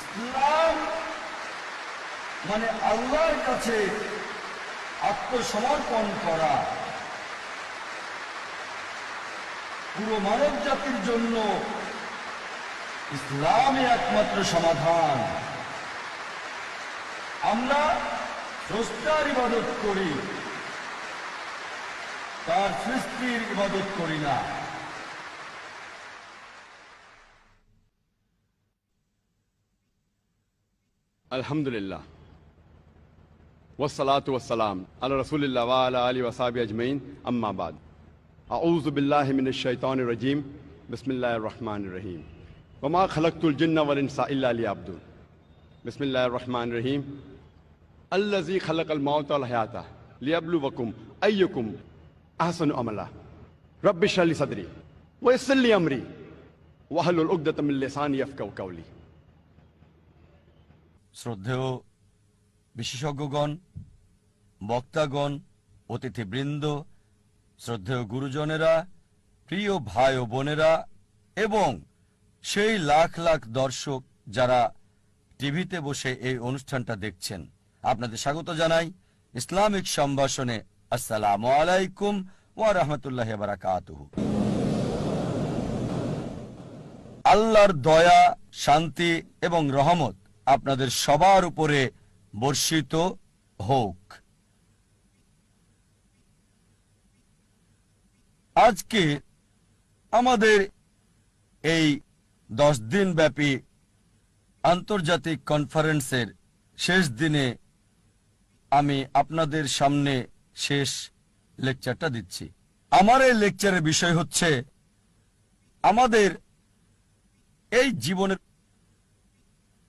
ইসলাম মানে আল্লাহর কাছে আত্মসমর্পণ করা। পুরো মানব জাতির জন্য ইসলামই একমাত্র সমাধান। আমরা স্রষ্টার ইবাদত করি, তার সৃষ্টির ইবাদত করি না। আলহামদুলিল্লাহ ওয়াসসালাতু ওয়াসসালাম আলা রাসূলিল্লাহ ওয়া আলা আলিহি ওয়া সাহবিহি আজমাইন, আম্মা বাদ। আউযু বিল্লাহি মিনাশ শাইতানির রাজীম, বিসমিল্লাহির রহমানির রহিম। ওয়া মা খালাকতুল জিন্না ওয়াল ইনসা ইল্লা লিয়াবুদুন। বিসমিল্লাহির রহমানির রহিম। আল্লাযী খালাকাল মাউতা ওয়াল হায়াতা লিয়াবলুওয়াকুম আইয়ুকুম আহসানু আমালা। রাব্বি ইশরাহ লি সাদরি ওয়া ইয়াসসির লি আমরি ওয়াহলুল উকদাতাম মিন লিসানি ইয়াফকাহু কাওলি। শ্রদ্ধেয় বিশেষজ্ঞগণ, বক্তাগণ, অতিথিবৃন্দ, শ্রদ্ধেয় গুরুজনেরা, প্রিয় ভাই ও বোনেরা এবং সেই লাখ লাখ দর্শক যারা টিভিতে বসে এই অনুষ্ঠানটা দেখছেন, আপনাদের স্বাগত জানাই ইসলামিক সম্ভাষণে। আসসালামু আলাইকুম ওয়া রাহমাতুল্লাহি ওয়া বারাকাতুহু। আল্লাহর দয়া, শান্তি এবং রহমত আপনাদের সবার উপরে বর্ষিত হোক। আজকে আমাদের এই 10 দিন ব্যাপী আন্তর্জাতিক কনফারেন্সের শেষ দিনে আমি আপনাদের সামনে শেষ লেকচারটা দিচ্ছি। আমার এই লেকচারের বিষয় হচ্ছে আমাদের এই জীবনের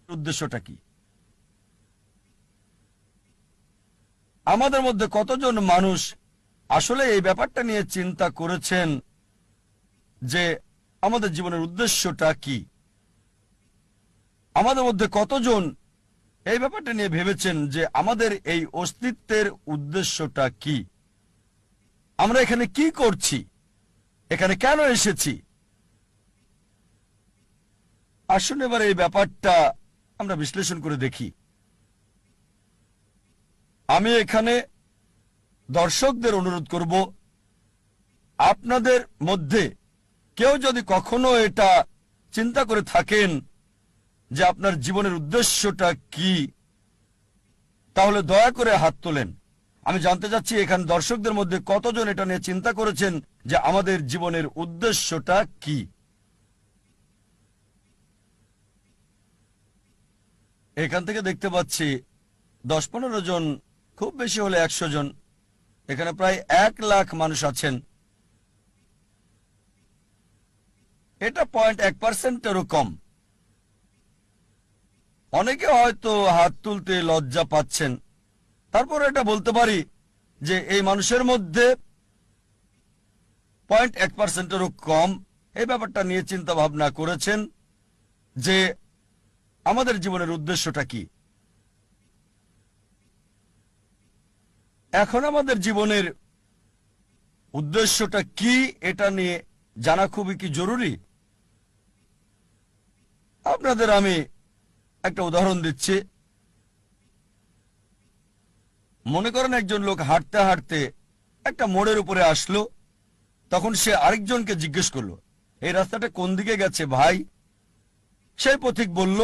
উদ্দেশ্যটা কি। আমাদের মধ্যে কতজন মানুষ আসলে এই ব্যাপারটা নিয়ে চিন্তা করেছেন যে আমাদের জীবনের উদ্দেশ্যটা কি? আমাদের মধ্যে কতজন এই ব্যাপারটা নিয়ে ভেবেছেন যে আমাদের এই অস্তিত্বের উদ্দেশ্যটা কি? আমরা এখানে কি করছি? এখানে কেন এসেছি? আসুন এবার এই ব্যাপারটা আমরা বিশ্লেষণ করে দেখি। আমি এখানে দর্শকদের অনুরোধ করব, আপনাদের মধ্যে কেউ যদি কখনো এটা চিন্তা করে থাকেন যে আপনার জীবনের উদ্দেশ্যটা কি, তাহলে দয়া করে হাত তোলেন। আমি জানতে চাচ্ছি এখানে দর্শকদের মধ্যে কতজন এটা নিয়ে চিন্তা করেছেন যে আমাদের জীবনের উদ্দেশ্যটা কি। এখান থেকে দেখতে পাচ্ছি 10-15 জন, খুব বেশি হলে 100 জন। এখানে প্রায় 1 লাখ মানুষ আছেন। এটা 0.1%-এরও কম। অনেকে হয়তো হাত তুলতে লজ্জা পাচ্ছেন। তারপর এটা বলতে পারি যে এই মানুষের মধ্যে 0.1%-এরও কম এই ব্যাপারটা নিয়ে চিন্তা ভাবনা করেছেন যে আমাদের জীবনের উদ্দেশ্যটা কি। এখন আমাদের জীবনের উদ্দেশ্যটা কি এটা নিয়ে জানা খুবই কি জরুরি। আপনাদের আমি একটা উদাহরণ দিচ্ছি। মনে করেন একজন লোক হাঁটতে হাঁটতে একটা মোড়ের উপরে আসলো। তখন সে আরেকজনকে জিজ্ঞেস করলো, এই রাস্তাটা কোন দিকে গেছে ভাই? সেই পথিক বলল,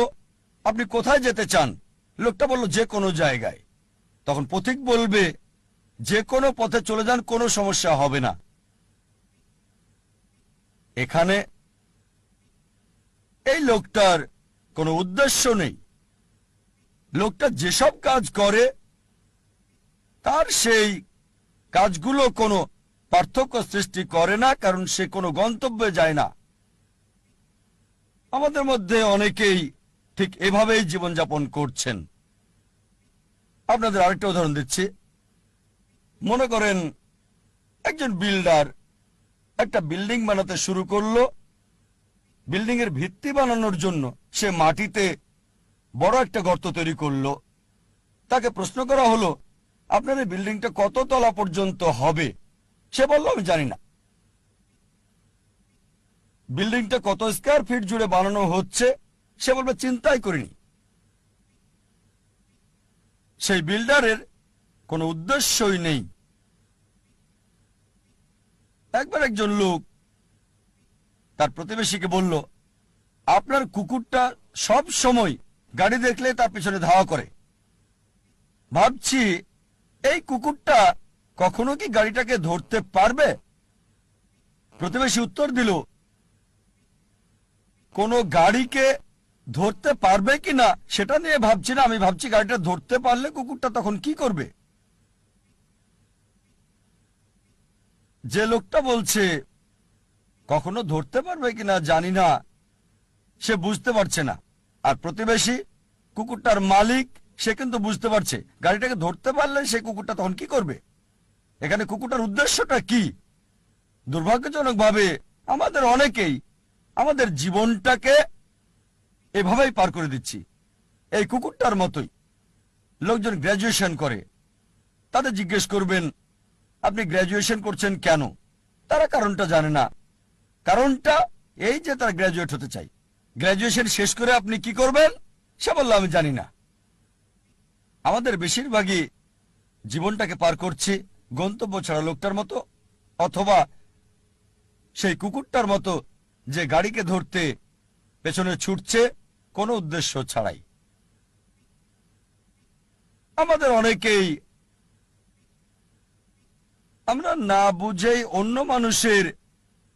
আপনি কোথায় যেতে চান? লোকটা বলল, যে কোনো জায়গায়। তখন পথিক বলবে, যে কোনো পথে চলে যান, কোনো সমস্যা হবে না। এখানে এই লোকটার কোনো উদ্দেশ্য নেই। লোকটা যেসব কাজ করে তার সেই কাজগুলো কোনো পার্থক্য সৃষ্টি করে না, কারণ সে কোনো গন্তব্যে যায় না। আমাদের মধ্যে অনেকেই ঠিক এভাবেই জীবনযাপন করছেন। আপনাদের আরেকটা উদাহরণ দিচ্ছি। মনে করেন একজন বিল্ডার একটা বিল্ডিং বানাতে শুরু করলো। বিল্ডিং এর ভিত্তি বানানোর জন্য সে মাটিতে বড় একটা গর্ত তৈরি করলো। তাকে প্রশ্ন করা হলো, আপনার এই বিল্ডিংটা কত তলা পর্যন্ত হবে? সে বলল, আমি জানি না। বিল্ডিংটা কত স্কয়ার ফিট জুড়ে বানানো হচ্ছে? সে বলবে, চিন্তাই করিনি। সেই বিল্ডারের কোনো উদ্দেশ্যই নেই। একবার একজন লোক তার প্রতিবেশীকে বলল, আপনার কুকুরটা সব সময় গাড়ি দেখলে তার পিছনে ধাওয়া করে। ভাবছি এই কুকুরটা কখনো কি গাড়িটাকে ধরতে পারবে? প্রতিবেশী উত্তর দিল, কোনো গাড়িকে ধরতে পারবে কিনা সেটা নিয়ে ভাবছি না, আমি ভাবছি গাড়িটা ধরতে পারলে কুকুরটা তখন কি করবে। যে লোকটা বলছে কখনো ধরতে পারবে কিনা জানি না, সে বুঝতে পারছে না। আর প্রতিবেশী কুকুরটার মালিক, সে কিন্তু বুঝতে পারছে গাড়িটাকে ধরতে পারলে সে কুকুরটা তখন কি করবে। এখানে কুকুরটার উদ্দেশ্যটা কি? দুর্ভাগ্যজনকভাবে আমাদের অনেকেই আমাদের জীবনটাকে এভাবেই পার করে দিচ্ছি। এই কুকুরটার মতোই লোকজন গ্র্যাজুয়েশন করে, তাদের জিজ্ঞেস করবেন আপনি গ্র্যাজুয়েশন করছেন কেন? তারা কারণটা জানে না। কারণটা এই যে তারা গ্র্যাজুয়েট হতে চায়। গ্র্যাজুয়েশন শেষ করে আপনি কি করবেন সে বলল আমি জানি না। আমাদের বেশিরভাগই জীবনটাকে পার করছি গন্তব্য ছাড়া লোকটার মতো, অথবা সেই কুকুরটার মতো যে গাড়িকে ধরতে পেছনে ছুটছে কোনো উদ্দেশ্য ছাড়াই। আমাদের অনেকেই আমরা না বুঝেই অন্য মানুষের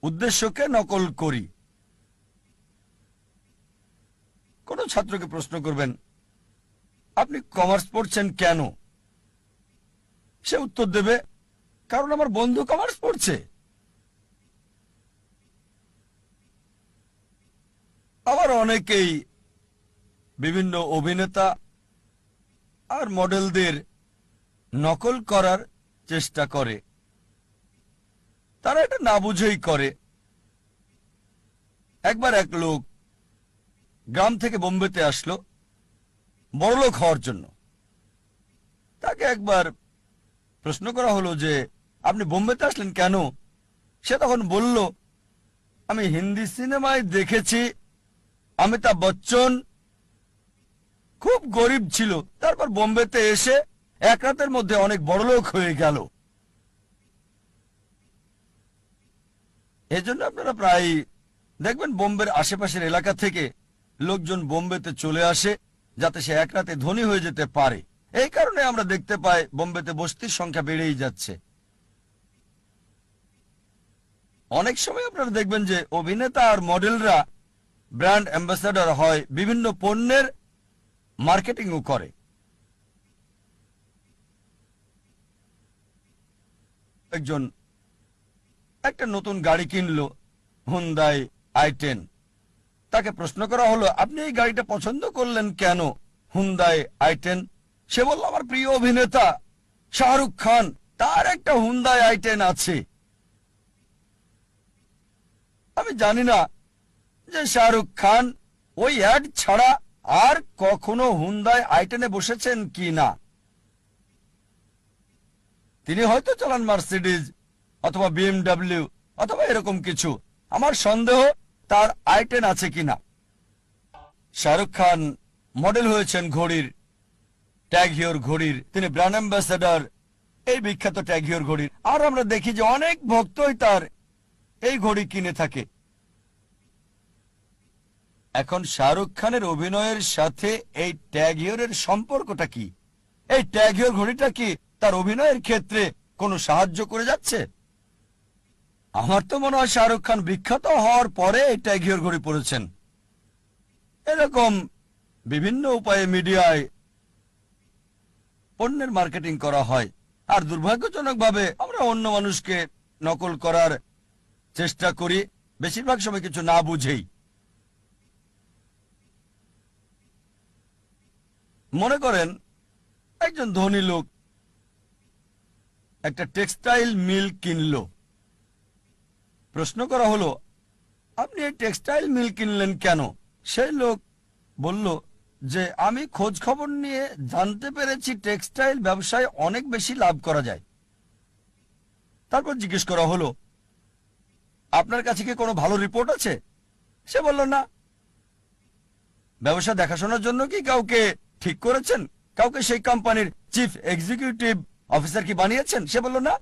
উদ্দেশ্যকে নকল করি। কোন ছাত্রকে প্রশ্ন করবেন আপনি কমার্স পড়ছেন কেন? সে উত্তর দেবে কারণ আমার বন্ধু কমার্স পড়ছে। আবার অনেকেই বিভিন্ন অভিনেতা আর মডেলদের নকল করার চেষ্টা করে। তারা এটা না বুঝেই করে। একবার এক লোক গ্রাম থেকে বোম্বেতে আসলো বড়লোক হওয়ার জন্য। তাকে একবার প্রশ্ন করা হলো যে আপনি বোম্বেতে আসলেন কেন? সে তখন বলল আমি হিন্দি সিনেমায় দেখেছি অমিতাভ বচ্চন খুব গরিব ছিল, তারপর বোম্বেতে এসে এক রাতের মধ্যে অনেক বড়লোক হয়ে গেল। এজন্য আপনারা প্রায় দেখবেন বোম্বের আশেপাশের এলাকা থেকে লোকজন বোম্বেতে চলে আসে যাতে সে এক রাতে ধনী হয়ে যেতে পারে। এই কারণে আমরা দেখতে পাই বোম্বেতে বস্তির সংখ্যা বেড়েই যাচ্ছে। অনেক সময় আপনারা দেখবেন যে অভিনেতা আর মডেলরা ব্র্যান্ড অ্যাম্বাসাডর হয়, বিভিন্ন পণ্যের মার্কেটিংও করে। একজন একটা নতুন গাড়ি কিনলো, হুন্ডাই i10। তাকে প্রশ্ন করা হলো আপনি এই গাড়িটা পছন্দ করলেন কেন? Hyundai i10। সে বলল আমার প্রিয় অভিনেতা শাহরুখ খান, তার একটা হুন্ডাই i10 আছে। আমি জানি না যে শাহরুখ খান ওই অ্যাড ছাড়া আর কখনো হুন্ডাই i10-এ বসেছেন কি না। তিনি হয়তো চালান মার্সিডিজ অথবা BMW অথবা এরকম কিছু। আমার সন্দেহ তার i10 আছে কিনা। শাহরুখ খান মডেল হয়েছেন ঘড়ির, ট্যাগ হিওর ঘড়ির, তিনি ব্র্যান্ড অ্যাম্বাসেডর এই বিখ্যাত ট্যাগ হিওর ঘড়ির। আর আমরা দেখি যে অনেক ভক্তই তার এই ঘড়ি কিনে থাকে। এখন শাহরুখ খানের অভিনয়ের সাথে এই ট্যাগ হিওরের সম্পর্কটা কি? এই ট্যাগ হিওর ঘড়িটা কি তার অভিনয়ের ক্ষেত্রে কোনো সাহায্য করে যাচ্ছে? আমার তো মনে হয় শাহরুখ খান বিখ্যাত হওয়ার পরে এই ট্যাগ হিওর ঘড়ি পরেছেন। এরকম বিভিন্ন উপায়ে মিডিয়ায় পণ্যের মার্কেটিং করা হয়। আর দুর্ভাগ্যজনকভাবে আমরা অন্য মানুষকে নকল করার চেষ্টা করি, বেশিরভাগ সময় কিছু না বুঝেই। মনে করেন একজন ধনী লোক একটা টেক্সটাইল মিল কিনল। প্রশ্ন করা হলো আপনি এই টেক্সটাইল মিল কিনলেন কেন? সেই লোক বলল যে আমি খোঁজ খবর নিয়ে জানতে পেরেছি টেক্সটাইল ব্যবসায় অনেক বেশি লাভ করা যায়। তারপর জিজ্ঞেস করা হলো আপনার কাছে কি কোনো ভালো রিপোর্ট আছে? সে বলল না। ব্যবসা দেখাশোনার জন্য কি কাউকে ঠিক করেছেন? কাউকে সেই কোম্পানির চিফ এক্সিকিউটিভ অফিসার কি বানিয়েছেন? সে বলল না।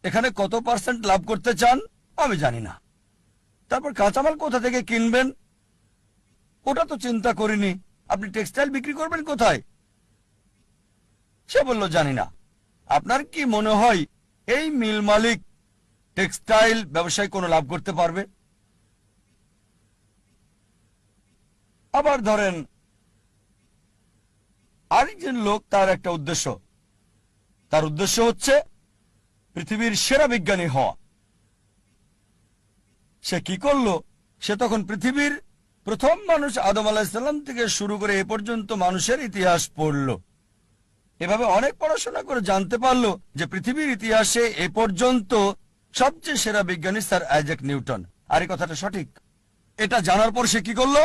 এখানে কত পার্সেন্ট লাভ করতে চান আমি জানি না। তারপর কাঁচামাল কোথা থেকে কিনবেন ওটা তো চিন্তা করিনি। আপনি টেক্সটাইল বিক্রি করবেন কোথায়? সে বলল জানি না। আপনার কি মনে হয় এই মিল মালিক টেক্সটাইল ব্যবসায় কোনো লাভ করতে পারবে? আবার ধরেন আরেকজন লোক, তার একটা উদ্দেশ্য, তার উদ্দেশ্য হচ্ছে পৃথিবীর সেরা বিজ্ঞানী হওয়া। সে কি করলো? সে তখন পৃথিবীর প্রথম মানুষ আদম আলাইহিসসালাম থেকে শুরু করে এ পর্যন্ত মানুষের ইতিহাস পড়ল। এভাবে অনেক পড়াশোনা করে জানতে পারলো যে পৃথিবীর ইতিহাসে এ পর্যন্ত সবচেয়ে সেরা বিজ্ঞানী স্যার আইজ্যাক নিউটন। আর এই কথাটা সঠিক। এটা জানার পর সে কি করলো?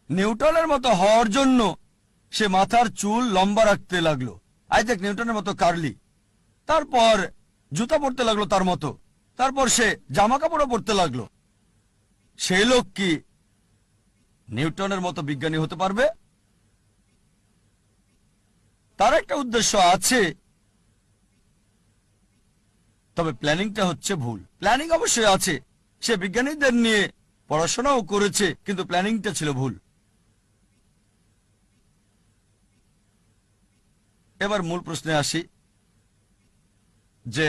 নিউটনের মতো হওয়ার জন্য সে মাথার চুল লম্বা রাখতে লাগলো, আইজ্যাক নিউটনের মতো কার্লি। তারপর জুতা পরতে লাগলো তার মতো। তারপর সে জামা কাপড়ও পরতে লাগলো। সেই লোক কি নিউটনের মতো বিজ্ঞানী হতে পারবে? তার একটা উদ্দেশ্য আছে, তবে প্ল্যানিংটা হচ্ছে ভুল। প্ল্যানিং অবশ্যই আছে, সে বিজ্ঞানীদের নিয়ে পড়াশোনাও করেছে, কিন্তু প্ল্যানিংটা ছিল ভুল। এবার মূল প্রশ্নে আসি যে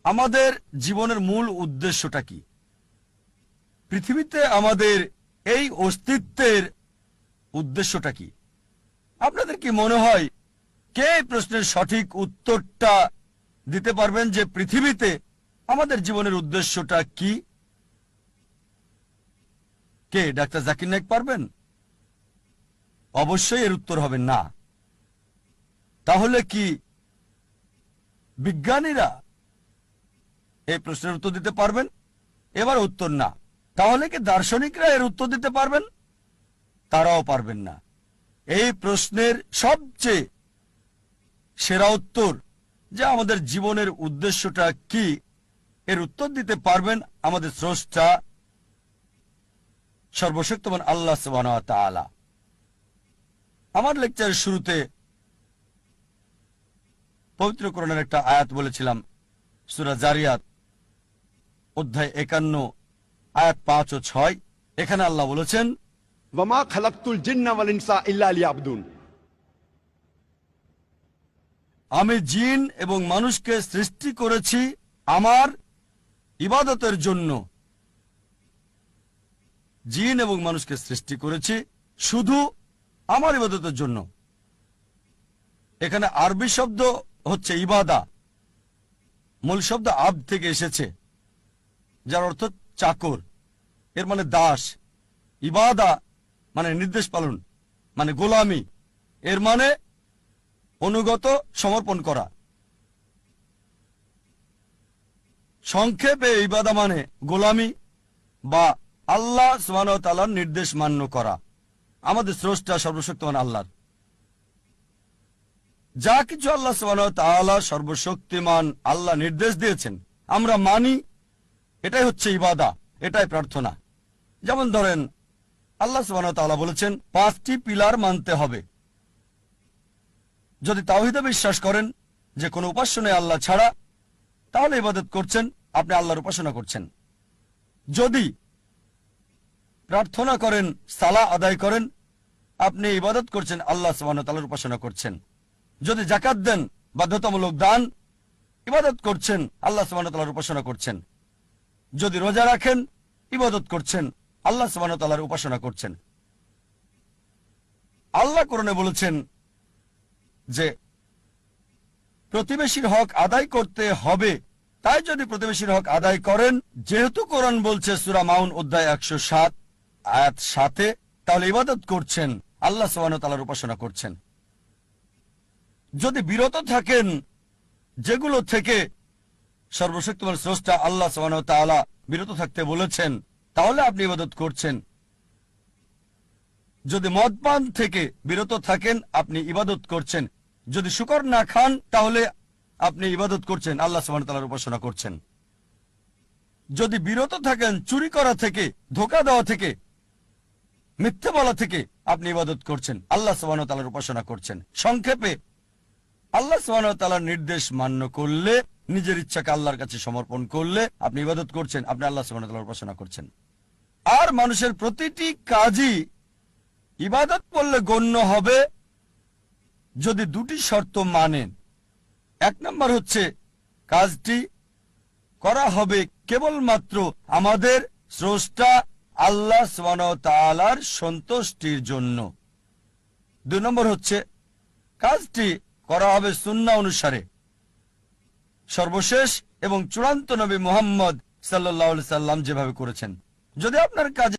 আমাদের জীবনের মূল উদ্দেশ্যটা কি? পৃথিবীতে আমাদের এই অস্তিত্বের উদ্দেশ্যটা কি? আপনাদের কি মনে হয় কে এই প্রশ্নের সঠিক উত্তরটা দিতে পারবেন যে পৃথিবীতে আমাদের জীবনের উদ্দেশ্যটা কি? কে? ডাক্তার জাকির নায়েক পারবেন? অবশ্যই এর উত্তর হবে না। তাহলে কি বিজ্ঞানীরা এই প্রশ্নের উত্তর দিতে পারবেন? এবার উত্তর না। তাহলে কি দার্শনিকরা এর উত্তর দিতে পারবেন? তারাও পারবেন না। এই প্রশ্নের সবচেয়ে সেরা উত্তর যে আমাদের জীবনের উদ্দেশ্যটা কি, এর উত্তর দিতে পারবেন আমাদের স্রষ্টা সর্বশক্তিমান আল্লাহ সুবহানাহু ওয়া তাআলা। আমার লেকচারের শুরুতে পবিত্র কোরআনের একটা আয়াত বলেছিলাম, সূরা জারিয়াত অধ্যায় 51 আয়াত 5 ও 6। এখানে আল্লাহ বলেছেন, ওয়ামা খালাকতুল জিন্না ওয়াল ইনসা ইল্লা লিয়াবুদুন। আমি জিন এবং মানুষকে সৃষ্টি করেছি আমার ইবাদতের জন্য। জিন এবং মানুষকে সৃষ্টি করেছি শুধু আমার ইবাদতের জন্য। এখানে আরবি শব্দ হচ্ছে ইবাদা, মূল শব্দ আব থেকে এসেছে, যার অর্থ চাকর, এর মানে দাস। ইবাদা মানে নির্দেশ পালন, মানে গোলামি, এর মানে অনুগত, সমর্পণ করা। সংক্ষেপে ইবাদা মানে গোলামি বা আল্লাহ সুবহানাহু ওয়া তাআলার নির্দেশ মান্য করা। আমাদের স্রষ্টা সর্বশক্তিমান আল্লাহর যা কিছু আল্লাহ সুবহানাহু ওয়া তাআলা সর্বশক্তিমান আল্লাহ নির্দেশ দিয়েছেন আমরা মানি, এটাই হচ্ছে ইবাদা, এটাই প্রার্থনা। যেমন ধরেন আল্লাহ সুবহানাহু ওয়া তাআলা বলেছেন 5টি পিলার মানতে হবে। যদি তাওহীদে বিশ্বাস করেন যে কোনো উপাস্য নেই আল্লাহ ছাড়া, তাহলে ইবাদত করছেন, আপনি আল্লাহর উপাসনা করছেন। যদি প্রার্থনা করেন, সালাহ আদায় করেন, আপনি ইবাদত করছেন, আল্লাহ সুবহানাহু ওয়া তাআলার উপাসনা করছেন। যদি যাকাত দেন, বাধ্যতামূলক দান, ইবাদত করছেন, আল্লাহ সুবহানাহু ওয়া তাআলার উপাসনা করছেন। যদি রোজা রাখেন, ইবাদত করছেন, আল্লাহ সুবহানাহু ওয়া তাআলার উপাসনা করছেন। আল্লাহ কোরআনে বলেছেন যে প্রতিবেশীর হক আদায় করতে হবে, তাই যদি প্রতিবেশীর হক আদায় করেন, যেহেতু কোরআন বলছে সূরা মাউন অধ্যায় 107 আয়াত 7, তাহলে ইবাদত করছেন, আল্লাহ সুবহানাহু ওয়া তাআলার উপাসনা করছেন। যদি বিরত থাকেন যেগুলো থেকে সর্বশক্তিমান স্রষ্টা আল্লাহ সুবহানাহু ওয়া তাআলা বিরত থাকতে বলেছেন, তাহলে আপনি ইবাদত করছেন। যদি মদপান থেকে বিরত থাকেন, আপনি ইবাদত করছেন। যদি শুকর না খান, তাহলে আপনি ইবাদত করছেন, আল্লাহ সুবহানাহু ওয়া তাআলার উপাসনা করছেন। যদি বিরত থাকেন চুরি করা থেকে, ধোঁকা দেওয়া থেকে, মিথ্যে বলা থেকে আপনি ইবাদত করছেন, আল্লাহ সুবহানাহু ওয়া তাআলার উপাসনা করছেন। সংক্ষেপে আল্লাহ সুবহানাহু ওয়া তাআলার নির্দেশ মান্য করলে, নিজের ইচ্ছাকে আল্লাহর কাছে সমর্পণ করলে আপনি ইবাদত করছেন, আপনি আল্লাহ সুবহানাহু ওয়া তাআলার উপাসনা করছেন। আর মানুষের প্রতিটি কাজই ইবাদত করলে গণ্য হবে যদি দুটি শর্ত মানেন। এক নম্বর হচ্ছে কাজটি করা হবে কেবলমাত্র আমাদের স্রষ্টা আল্লাহ সুবহানাহু ওয়া তাআলার সন্তুষ্টির জন্য। দুই নম্বর হচ্ছে কাজটি করা হবে সুন্নাহ অনুসারে, সর্বশেষ এবং চূড়ান্ত নবী মুহাম্মদ সাল্লাল্লাহু আলাইহি সাল্লাম যেভাবে করেছেন। যদি আপনার কাজে